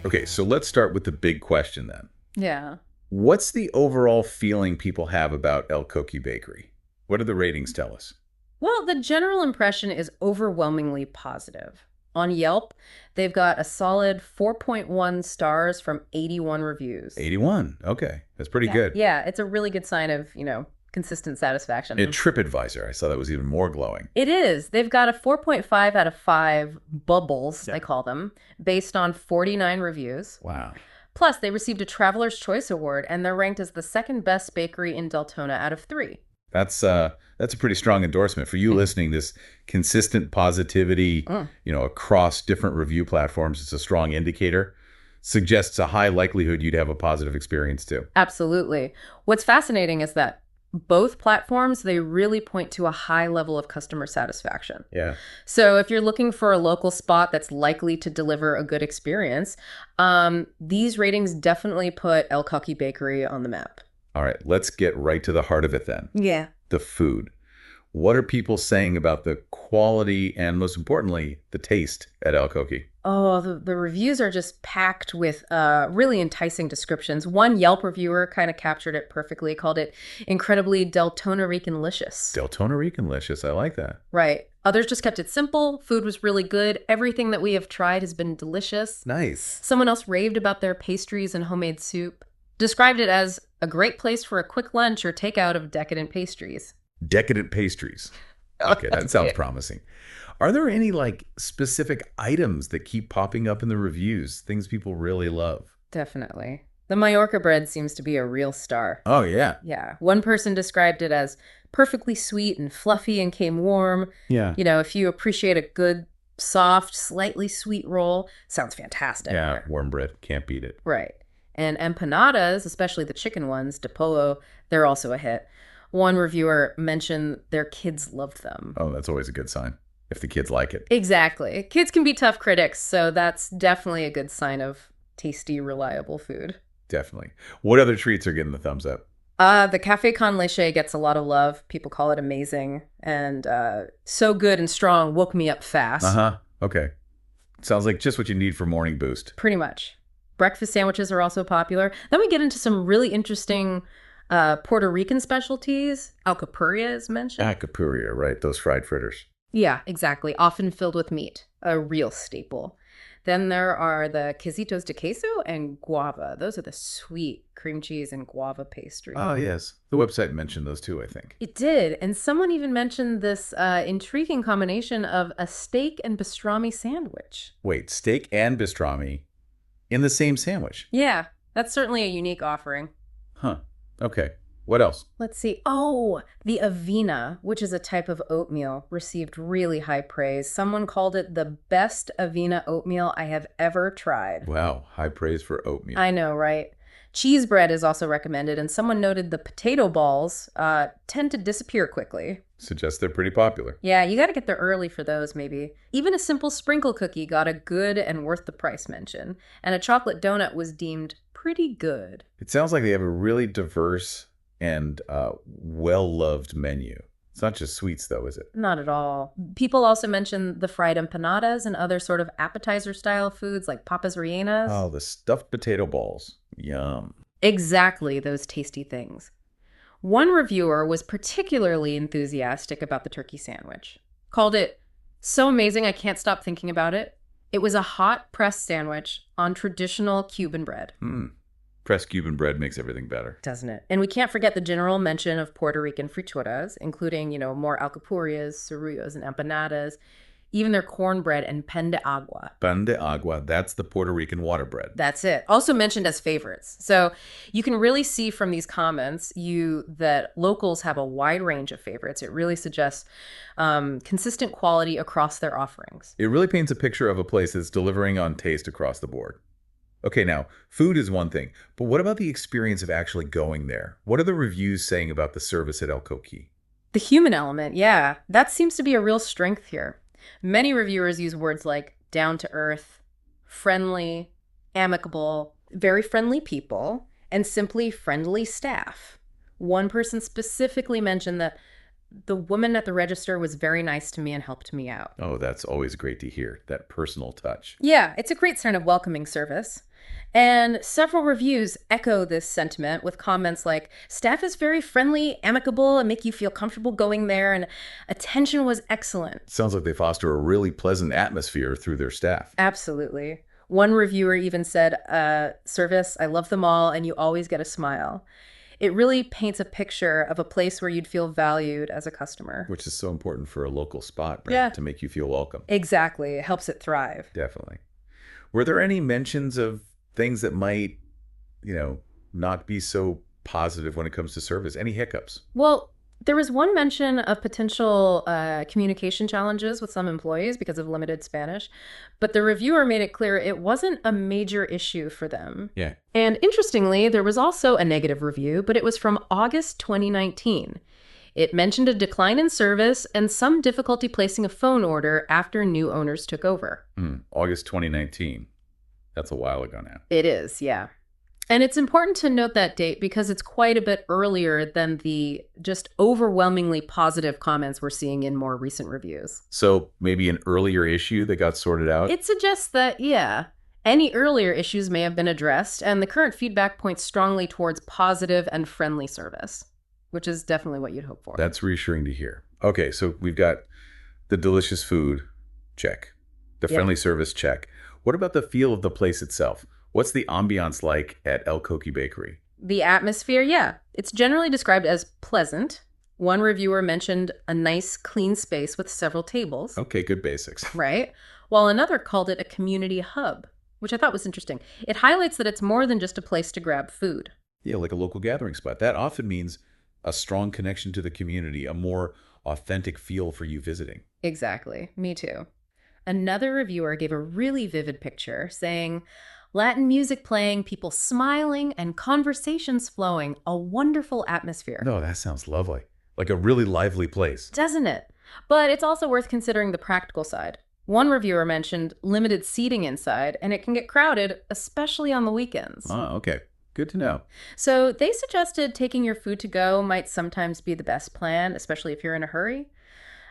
Okay, so let's start with the big question then. Yeah. What's the overall feeling people have about El Coqui Bakery? What do the ratings tell us? Well, the general impression is overwhelmingly positive. On Yelp, they've got a solid 4.1 stars from 81 reviews. 81. Okay, that's pretty good. Yeah, it's a really good sign of, consistent satisfaction. In TripAdvisor, I saw that was even more glowing. It is. They've got a 4.5 out of 5 bubbles, they call them, based on 49 reviews. Wow. Plus, they received a Traveler's Choice Award, and they're ranked as the second best bakery in Deltona out of 3. That's a pretty strong endorsement for you listening. This consistent positivity, across different review platforms, it's a strong indicator. Suggests a high likelihood you'd have a positive experience too. Absolutely. What's fascinating is that both platforms, they really point to a high level of customer satisfaction. Yeah. So if you're looking for a local spot that's likely to deliver a good experience, these ratings definitely put El Coqui Bakery on the map. All right, let's get right to the heart of it then. Yeah. The food. What are people saying about the quality and, most importantly, the taste at El Coqui? Oh, the reviews are just packed with really enticing descriptions. One Yelp reviewer kind of captured it perfectly, called it incredibly Deltona Rican-licious. Deltona Rican-licious, I like that. Right. Others just kept it simple. Food was really good. Everything that we have tried has been delicious. Nice. Someone else raved about their pastries and homemade soup. Described it as a great place for a quick lunch or takeout of decadent pastries. Decadent pastries. Okay, that sounds promising. Are there any specific items that keep popping up in the reviews, things people really love? Definitely. The Mallorca bread seems to be a real star. Oh, yeah. Yeah. One person described it as perfectly sweet and fluffy and came warm. Yeah. If you appreciate a good, soft, slightly sweet roll, sounds fantastic. Yeah, warm bread. Can't beat it. Right. And empanadas, especially the chicken ones, de pollo, they're also a hit. One reviewer mentioned their kids loved them. Oh, that's always a good sign, if the kids like it. Exactly. Kids can be tough critics, so that's definitely a good sign of tasty, reliable food. Definitely. What other treats are getting the thumbs up? The Café con Leche gets a lot of love. People call it amazing. And so good and strong, woke me up fast. Uh-huh. Okay. Sounds like just what you need for morning boost. Pretty much. Breakfast sandwiches are also popular. Then we get into some really interesting Puerto Rican specialties. Alcapurria is mentioned. Alcapurria, right. Those fried fritters. Yeah, exactly. Often filled with meat. A real staple. Then there are the quesitos de queso and guava. Those are the sweet cream cheese and guava pastry. Oh, yes. The website mentioned those too, I think. It did. And someone even mentioned this intriguing combination of a steak and pastrami sandwich. Wait, steak and pastrami in the same sandwich? Yeah, that's certainly a unique offering. Huh. Okay. What else? Let's see. Oh, the avena, which is a type of oatmeal, received really high praise. Someone called it the best avena oatmeal I have ever tried. Wow. High praise for oatmeal. I know, right? Cheese bread is also recommended, and someone noted the potato balls tend to disappear quickly. Suggests they're pretty popular. Yeah, you got to get there early for those, maybe. Even a simple sprinkle cookie got a good and worth the price mention, and a chocolate donut was deemed pretty good. It sounds like they have a really diverse and well-loved menu. It's not just sweets, though, is it? Not at all. People also mention the fried empanadas and other sort of appetizer-style foods like papas rellenas. Oh, the stuffed potato balls. Yum. Exactly, those tasty things. One reviewer was particularly enthusiastic about the turkey sandwich. Called it so amazing I can't stop thinking about it. It was a hot pressed sandwich on traditional Cuban bread. Pressed Cuban bread makes everything better. Doesn't it? And we can't forget the general mention of Puerto Rican frichuras, including, more alcapurrias, surullos, and empanadas, even their cornbread and pan de agua. Pan de agua, that's the Puerto Rican water bread. That's it. Also mentioned as favorites. So you can really see from these comments that locals have a wide range of favorites. It really suggests consistent quality across their offerings. It really paints a picture of a place that's delivering on taste across the board. Okay, now, food is one thing, but what about the experience of actually going there? What are the reviews saying about the service at El Coqui? The human element, yeah. That seems to be a real strength here. Many reviewers use words like down to earth, friendly, amicable, very friendly people, and simply friendly staff. One person specifically mentioned that The woman at the register was very nice to me and helped me out. Oh, that's always great to hear, that personal touch. Yeah, it's a great sign of welcoming service. And several reviews echo this sentiment with comments like, staff is very friendly, amicable, and make you feel comfortable going there, and attention was excellent. Sounds like they foster a really pleasant atmosphere through their staff. Absolutely. One reviewer even said, service, I love them all, and you always get a smile. It really paints a picture of a place where you'd feel valued as a customer. Which is so important for a local spot, right? Yeah. To make you feel welcome. Exactly. It helps it thrive. Definitely. Were there any mentions of things that might, not be so positive when it comes to service? Any hiccups? Well, there was one mention of potential communication challenges with some employees because of limited Spanish, but the reviewer made it clear it wasn't a major issue for them. Yeah. And interestingly, there was also a negative review, but it was from August 2019. It mentioned a decline in service and some difficulty placing a phone order after new owners took over. August 2019. That's a while ago now. It is, yeah. And it's important to note that date because it's quite a bit earlier than the just overwhelmingly positive comments we're seeing in more recent reviews. So maybe an earlier issue that got sorted out? It suggests that, yeah, any earlier issues may have been addressed, and the current feedback points strongly towards positive and friendly service, which is definitely what you'd hope for. That's reassuring to hear. Okay, so we've got the delicious food, check. The friendly service, check. What about the feel of the place itself? What's the ambiance like at El Coqui Bakery? The atmosphere, yeah. It's generally described as pleasant. One reviewer mentioned a nice, clean space with several tables. Okay, good basics. Right? While another called it a community hub, which I thought was interesting. It highlights that it's more than just a place to grab food. Yeah, like a local gathering spot. That often means a strong connection to the community, a more authentic feel for you visiting. Exactly. Me too. Another reviewer gave a really vivid picture, saying, Latin music playing, people smiling, and conversations flowing. A wonderful atmosphere. No, that sounds lovely. Like a really lively place. Doesn't it? But it's also worth considering the practical side. One reviewer mentioned limited seating inside, and it can get crowded, especially on the weekends. Oh, okay. Good to know. So they suggested taking your food to go might sometimes be the best plan, especially if you're in a hurry.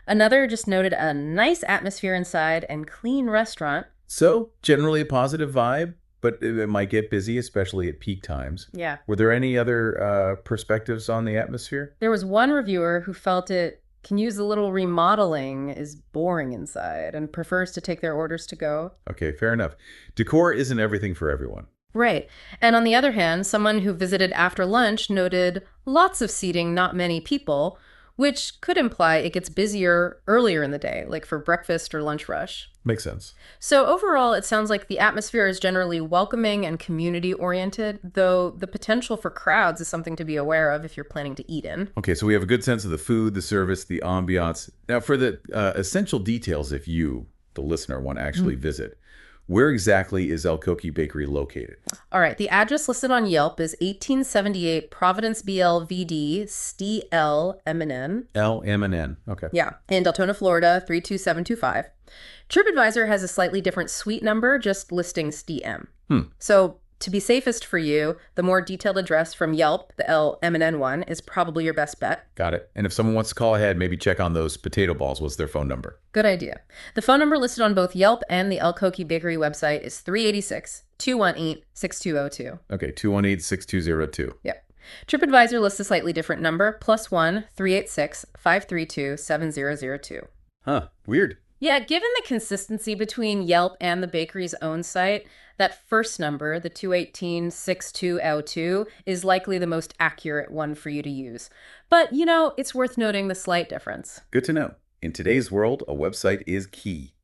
Another just noted a nice atmosphere inside and clean restaurant. So generally a positive vibe, but it might get busy, especially at peak times. Yeah. Were there any other perspectives on the atmosphere? There was one reviewer who felt it can use a little remodeling, is boring inside, and prefers to take their orders to go. Okay, fair enough. Decor isn't everything for everyone. Right. And on the other hand, someone who visited after lunch noted lots of seating, not many people, which could imply it gets busier earlier in the day, like for breakfast or lunch rush. Makes sense. So overall, it sounds like the atmosphere is generally welcoming and community-oriented, though the potential for crowds is something to be aware of if you're planning to eat in. Okay, so we have a good sense of the food, the service, the ambiance. Now, for the essential details, if you, the listener, want to actually visit, where exactly is El Coqui Bakery located? All right, the address listed on Yelp is 1878 Providence, Blvd, STL MN. LMNN. Okay. Yeah, in Deltona, Florida, 32725. TripAdvisor has a slightly different suite number, just listing STM. So to be safest for you, the more detailed address from Yelp, the LMN one, is probably your best bet. Got it. And if someone wants to call ahead, maybe check on those potato balls. What's their phone number? Good idea. The phone number listed on both Yelp and the El Coqui Bakery website is 386-218-6202. Okay, 218-6202. Yep. TripAdvisor lists a slightly different number, +1 386-532 7002. Huh, weird. Yeah, given the consistency between Yelp and the bakery's own site, that first number, the 218-6202, is likely the most accurate one for you to use. But, it's worth noting the slight difference. Good to know. In today's world, a website is key.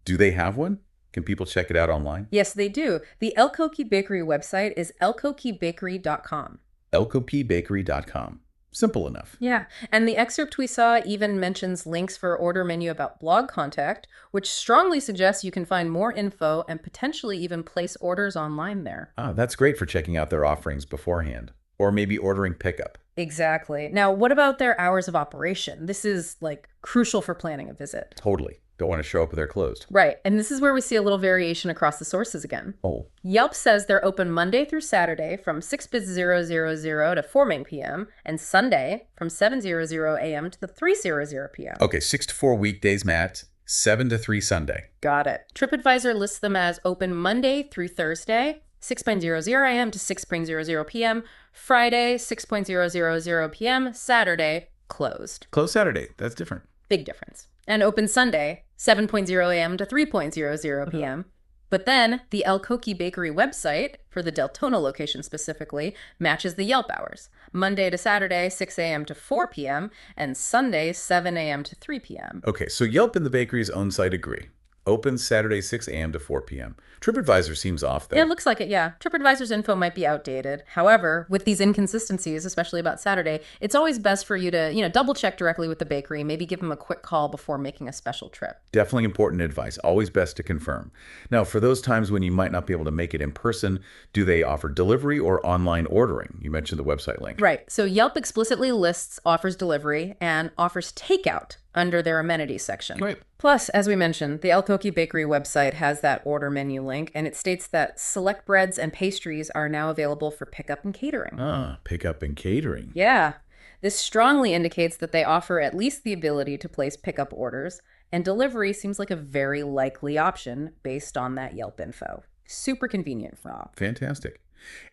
Do they have one? Can people check it out online? Yes, they do. The El Coqui Bakery website is elcoquibakery.com. elcoquibakery.com. Simple enough. Yeah, and the excerpt we saw even mentions links for order menu about blog contact, which strongly suggests you can find more info and potentially even place orders online there. Ah, that's great for checking out their offerings beforehand, or maybe ordering pickup. Exactly. Now, what about their hours of operation? This is crucial for planning a visit. Totally. Don't want to show up if they're closed. Right. And this is where we see a little variation across the sources again. Oh. Yelp says they're open Monday through Saturday from 6:00 to 4 p.m. and Sunday from 7:00 a.m. to 3:00 p.m. Okay, 6 to 4 weekdays, Matt. 7 to 3 Sunday. Got it. TripAdvisor lists them as open Monday through Thursday, 6:00 a.m. to 6:00 p.m. Friday, 6:00 p.m. Saturday, closed. Closed Saturday. That's different. Big difference. And open Sunday, 7:00 a.m. to 3:00 p.m. But then the El Coqui Bakery website, for the Deltona location specifically, matches the Yelp hours. Monday to Saturday, 6 a.m. to 4 p.m. and Sunday, 7 a.m. to 3 p.m. Okay, so Yelp and the bakery's own site agree. Open Saturday, 6 a.m. to 4 p.m. TripAdvisor seems off, though. Yeah, it looks like it, yeah. TripAdvisor's info might be outdated. However, with these inconsistencies, especially about Saturday, it's always best for you to, double check directly with the bakery, maybe give them a quick call before making a special trip. Definitely important advice. Always best to confirm. Now, for those times when you might not be able to make it in person, do they offer delivery or online ordering? You mentioned the website link. Right. So Yelp explicitly lists offers delivery and offers takeout under their amenities section. Right. Plus, as we mentioned, the El Coqui Bakery website has that order menu link, and it states that select breads and pastries are now available for pickup and catering. Pickup and catering. Yeah. This strongly indicates that they offer at least the ability to place pickup orders, and delivery seems like a very likely option based on that Yelp info. Super convenient for all. Fantastic.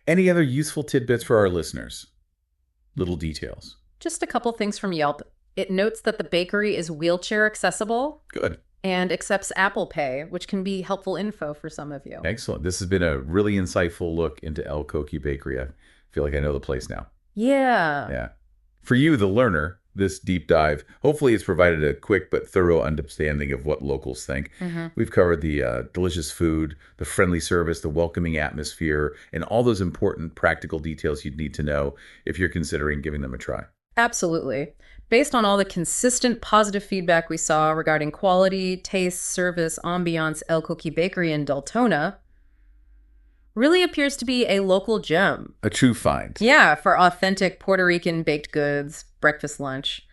Any other useful tidbits for our listeners? Little details. Just a couple things from Yelp. It notes that the bakery is wheelchair accessible. Good. And accepts Apple Pay, which can be helpful info for some of you. Excellent. This has been a really insightful look into El Coqui Bakery. I feel like I know the place now. Yeah. For you, the learner, this deep dive, hopefully it's provided a quick but thorough understanding of what locals think. Mm-hmm. We've covered the delicious food, the friendly service, the welcoming atmosphere, and all those important practical details you'd need to know if you're considering giving them a try. Absolutely. Based on all the consistent positive feedback we saw regarding quality, taste, service, ambiance, El Coqui Bakery in Deltona, really appears to be a local gem. A true find. Yeah, for authentic Puerto Rican baked goods, breakfast, lunch.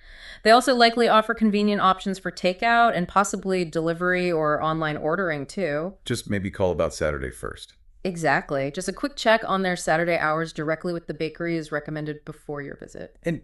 They also likely offer convenient options for takeout and possibly delivery or online ordering too. Just maybe call about Saturday first. Exactly. Just a quick check on their Saturday hours directly with the bakery is recommended before your visit. And,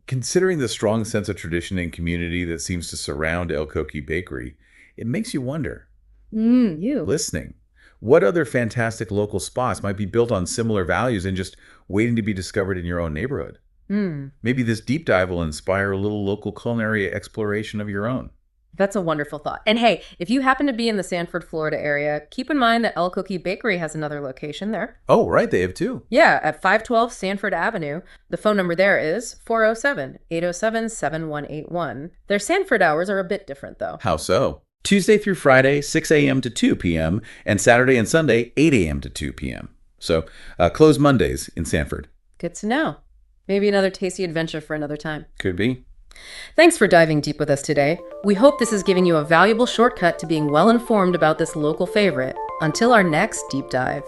considering the strong sense of tradition and community that seems to surround El Coqui Bakery, it makes you wonder, listening, what other fantastic local spots might be built on similar values and just waiting to be discovered in your own neighborhood? Maybe this deep dive will inspire a little local culinary exploration of your own. That's a wonderful thought. And hey, if you happen to be in the Sanford, Florida area, keep in mind that El Coqui Bakery has another location there. Oh, right. They have too. Yeah, at 512 Sanford Avenue. The phone number there is 407-807-7181. Their Sanford hours are a bit different, though. How so? Tuesday through Friday, 6 a.m. to 2 p.m., and Saturday and Sunday, 8 a.m. to 2 p.m. So, closed Mondays in Sanford. Good to know. Maybe another tasty adventure for another time. Could be. Thanks for diving deep with us today. We hope this is giving you a valuable shortcut to being well informed about this local favorite. Until our next deep dive.